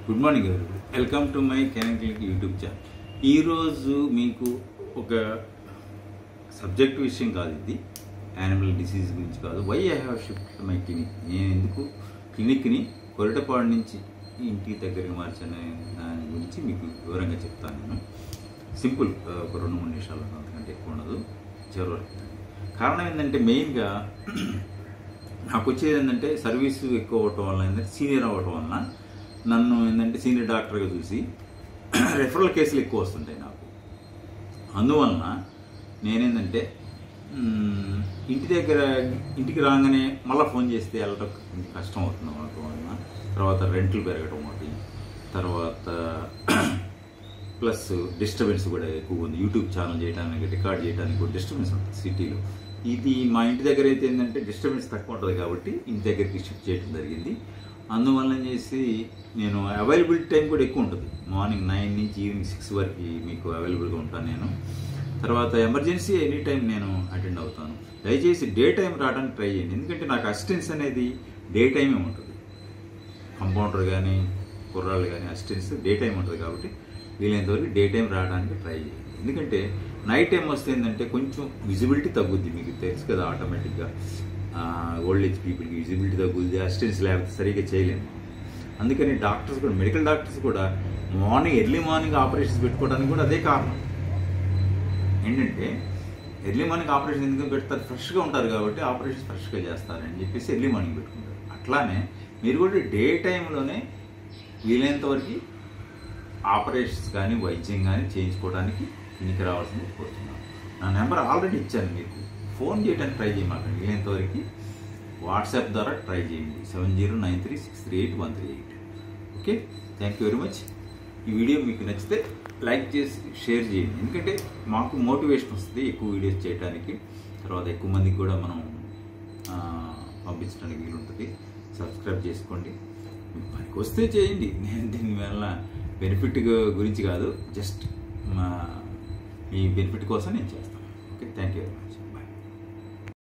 Good morning everybody. Welcome to my Canaan clinic YouTube channel. ఈరోజు మీకు ఒక subject విషయం కాదు, ఇది యానిమల్ డిసీజ్ గురించి కాదు. Why I have shift my clinic, నేను ఎందుకు క్లినిక్ని కొరటపాడు నుంచి ఇంటికి దగ్గరికి మార్చాను దాని గురించి మీకు వివరంగా చెప్తాను. నేను సింపుల్, ఒక 2-3 నిమిషాలు, అంతకంటే ఎక్కువ ఉండదు. చివరి కారణం ఏంటంటే మెయిన్గా నాకు వచ్చేది ఏంటంటే సర్వీసు ఎక్కువ అవ్వటం వల్ల, ఏంటంటే సీనియర్ అవ్వటం వలన నన్ను ఏంటంటే సీనియర్ డాక్టర్గా చూసి రెఫరల్ కేసులు ఎక్కువ వస్తుంటాయి నాకు. అందువలన నేనేంటంటే ఇంటికి రాగానే మళ్ళీ ఫోన్ చేస్తే వెళ్ళటం కొంచెం కష్టం అవుతుంది వాళ్ళ వలన. తర్వాత రెంట్లు పెరగటం ఒకటి, తర్వాత ప్లస్ డిస్టర్బెన్స్ కూడా ఎక్కువ ఉంది. యూట్యూబ్ ఛానల్ చేయడానికి, రికార్డ్ చేయడానికి కూడా డిస్టర్బెన్స్ ఉంటుంది సిటీలో. ఇది మా ఇంటి దగ్గర అయితే ఏంటంటే డిస్టర్బెన్స్ తక్కువ ఉంటుంది కాబట్టి ఇంటి దగ్గరికి షిఫ్ట్ చేయడం జరిగింది. అందువల్ల చేసి నేను అవైలబిలిటీ టైం కూడా ఎక్కువ ఉంటుంది. మార్నింగ్ 9 నుంచి ఈవినింగ్ 6 వరకు మీకు అవైలబుల్గా ఉంటాను నేను. తర్వాత ఎమర్జెన్సీ ఎనీ టైం నేను అటెండ్ అవుతాను. దయచేసి డే టైం రావడానికి ట్రై చేయండి, ఎందుకంటే నాకు అసిస్టెన్స్ అనేది డే టైమే ఉంటుంది. కంపౌండర్ కానీ కుర్రాళ్ళు కానీ అసిస్టెన్స్ డే టైం ఉంటుంది కాబట్టి వీలైనంతవరకు డే టైం రావడానికి ట్రై చేయండి. ఎందుకంటే నైట్ టైం వస్తే ఏంటంటే కొంచెం విజిబిలిటీ తగ్గుద్ది, మీకు తెలుసు కదా. ఆటోమేటిక్గా ఓల్డ్ ఏజ్ పీపుల్కి విజిబిలిటీ తగ్గుద్ది, అసిస్టెన్స్ లేకపోతే సరిగ్గా చేయలేము. అందుకని డాక్టర్స్ కూడా, మెడికల్ డాక్టర్స్ కూడా ఎర్లీ మార్నింగ్ ఆపరేషన్స్ పెట్టుకోవడానికి కూడా అదే కారణం. ఏంటంటే ఎర్లీ మార్నింగ్ ఆపరేషన్ ఎందుకు పెడతారు, ఫ్రెష్గా ఉంటారు కాబట్టి ఆపరేషన్స్ ఫ్రెష్గా చేస్తారని చెప్పేసి ఎర్లీ మార్నింగ్ పెట్టుకుంటారు. అట్లానే మీరు కూడా డే టైంలోనే వీలైనంతవరకు ఆపరేషన్స్ కానీ వైద్యం కానీ చేయించుకోవడానికి ఇంటికి రావాల్సింది కోరుతున్నాను. నా నెంబర్ ఆల్రెడీ ఇచ్చాను, మీకు ఫోన్ చేయడానికి ట్రై చేయమాకండి. వీలైనంతవరకు వాట్సాప్ ద్వారా ట్రై చేయండి. 7093638138. Okay, thank you very much. ఈ వీడియో మీకు నచ్చితే లైక్ చేసి షేర్ చేయండి, ఎందుకంటే మాకు మోటివేషన్ వస్తుంది ఎక్కువ వీడియోస్ చేయడానికి. తర్వాత ఎక్కువ మందికి కూడా మనం పంపించడానికి వీలుంటుంది. సబ్స్క్రైబ్ చేసుకోండి, మీకు పనికి వస్తే చేయండి. నేను దీనివల్ల బెనిఫిట్ గురించి కాదు, జస్ట్ మీ బెనిఫిట్ కోసం నేను చేస్తాను. Okay, thank you very much.